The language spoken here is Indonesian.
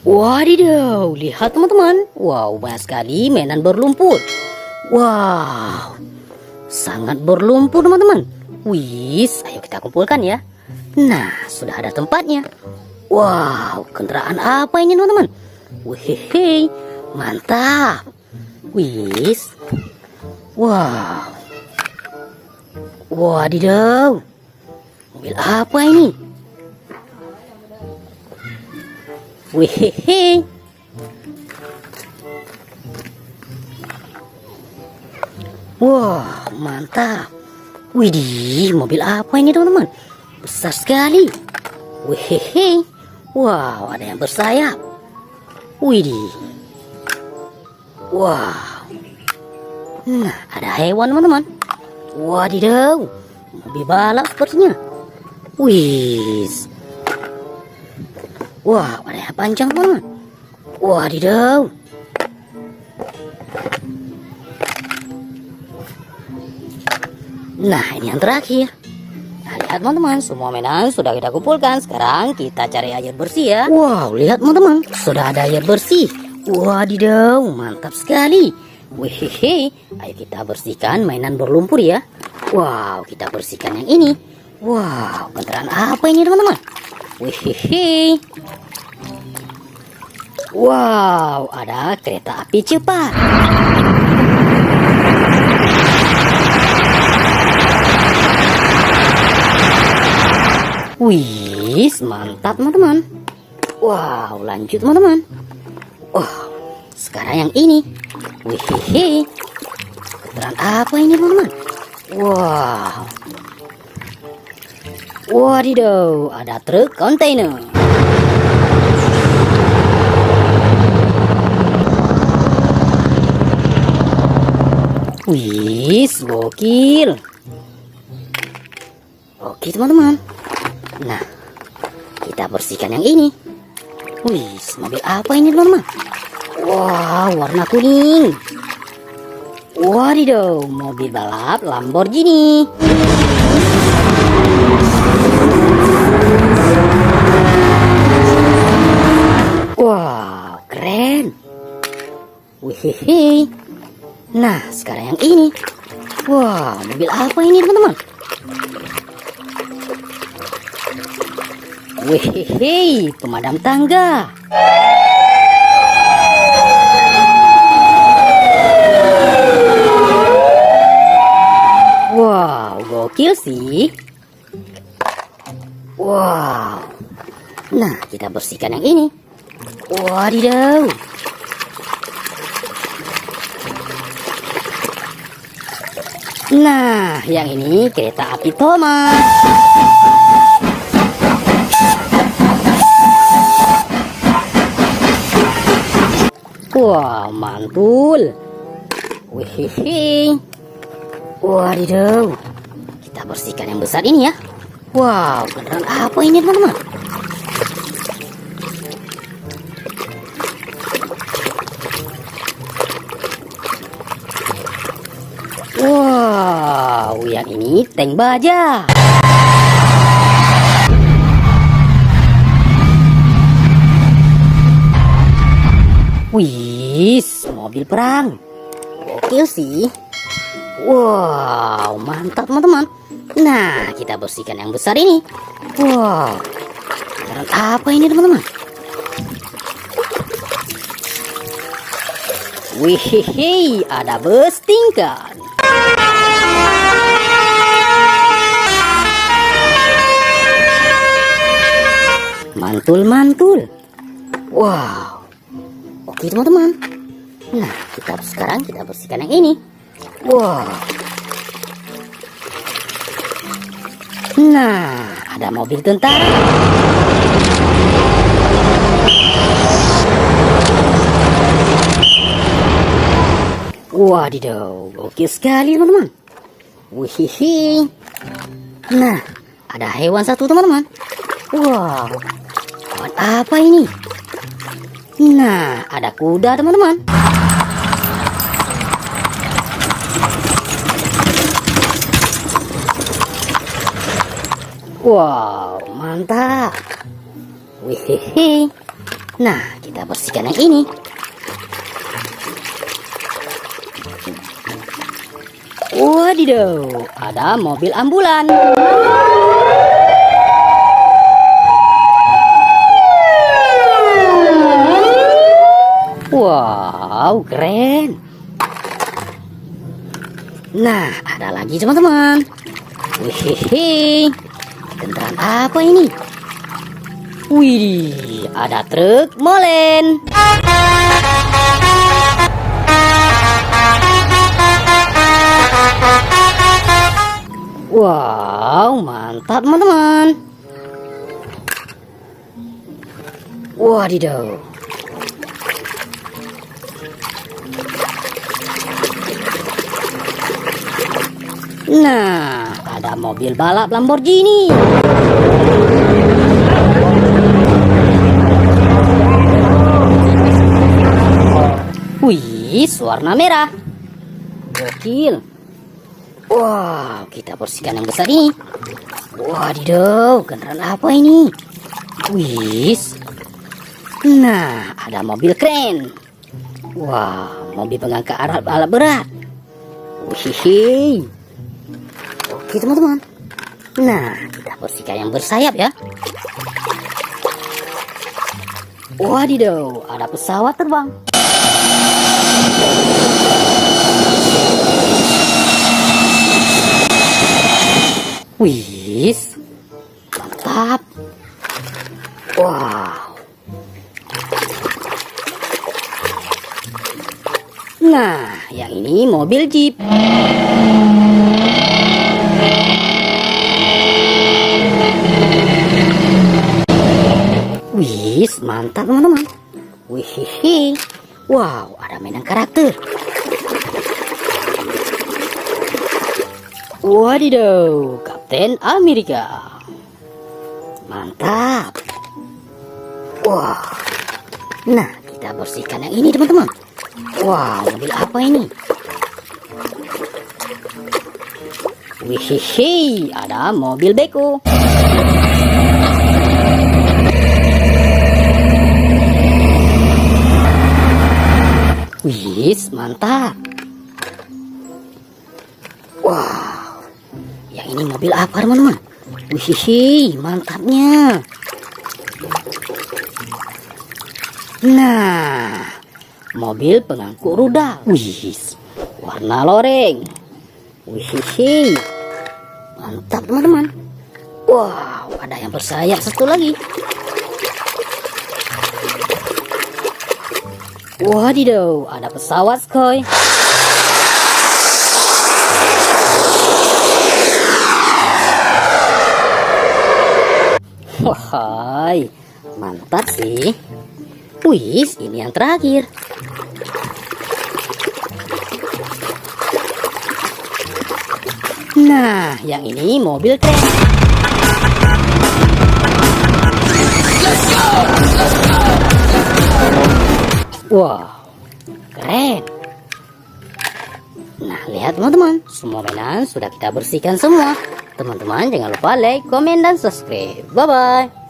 Wadidaw, lihat teman-teman. Wow, banyak sekali mainan berlumpur. Wow, sangat berlumpur teman-teman. Wis, ayo kita kumpulkan ya. Nah, sudah ada tempatnya. Wow, kendaraan apa ini teman-teman? Wih, mantap. Wis. Wow. Wadidaw. Mobil apa ini? Wih. Wah, mantap. Widih, mobil apa ini teman-teman? Besar sekali. Wih. Wow, ada yang bersayap. Widih. Wow. Nah, ada hewan teman-teman. Wadidaw, mobil balap sepertinya. Wis. Wah, ada yang panjang teman-teman. Wadidaw. Nah, ini yang terakhir. Nah, lihat teman-teman, semua mainan sudah kita kumpulkan. Sekarang kita cari air bersih ya. Wow, lihat teman-teman, sudah ada air bersih. Wadidaw, mantap sekali. Wih, ayo kita bersihkan mainan berlumpur ya. Wow, kita bersihkan yang ini. Wow, kendaraan apa ini teman-teman? Wih. Wow, ada kereta api cepat. Wih, mantap teman-teman. Wow, lanjut teman-teman. Wow, sekarang yang ini. Wih, kendaraan apa ini teman-teman? Wow. Wadidaw, ada truk kontainer. Wih, gokil. Oke teman-teman. Nah, kita bersihkan yang ini. Wih, mobil apa ini teman-teman? Wow, warna kuning. Wadidaw, mobil balap Lamborghini. Wow, keren. Wih. Nah, sekarang yang ini. Wow, mobil apa ini teman-teman? Wih, pemadam tangga. Wow, gokil sih. Wow. Nah, kita bersihkan yang ini. Wadidaw. Nah, yang ini kereta api Thomas. Wah, mantul. Wih. Wadidaw. Kita bersihkan yang besar ini ya. Wow, kendaraan apa ini teman-teman? Wow, yang ini tank baja. Wih, mobil perang. Gokil sih. Wow, mantap teman-teman. Nah, kita bersihkan yang besar ini. Wow, kendaraan apa ini teman-teman? Wih, ada bus tingkat. Mantul. Wow. Oke teman-teman. Nah, sekarang kita bersihkan yang ini. Wow. Nah, ada mobil tentara. Wadidaw, gokil sekali teman-teman. Wih. Nah, ada hewan satu teman-teman. Wow, hewan apa ini? Nah, ada kuda teman-teman. Wow, mantap. Wih. Nah, kita bersihkan yang ini. Wadidaw, ada mobil ambulan. Wow, keren. Nah, ada lagi teman-teman. Wih, kendaraan apa ini? Wih, ada truk molen. Wow, mantap teman-teman. Wadidaw. Nah, ada mobil balap Lamborghini. Wih, warna merah. Gokil. Wow, kita bersihkan yang besar ini. Wadidaw, kendaraan apa ini? Wih. Nah, ada mobil keren. Wah, mobil pengangkat alat berat. Wih. Oke teman-teman. Nah, kita bersihkan yang bersayap ya. Wadidaw, ada pesawat terbang. Wih, mantap. Wow. Nah, yang ini mobil Jeep. Wih, mantap teman-teman. Wih, wow, ada mainan karakter. Wadidaw, Kapten Amerika. Mantap. Wah. Nah, kita bersihkan yang ini teman-teman. Wah, mobil apa ini? Wih, ada mobil beko. Wih, mantap. Wow, yang ini mobil apa teman-teman? Wih, mantapnya. Nah, mobil pengangkut roda. Wih, warna loreng. Wih, mantap teman-teman. Wow, ada yang bersayap satu lagi. Wadidaw, ada pesawat Sukhoi. Wahai, mantap sih. Wih, ini yang terakhir. Nah, yang ini mobil keren. Wow, keren. Nah, lihat teman-teman, semua mainan sudah kita bersihkan semua. Teman-teman jangan lupa like, komen, dan subscribe. Bye-bye.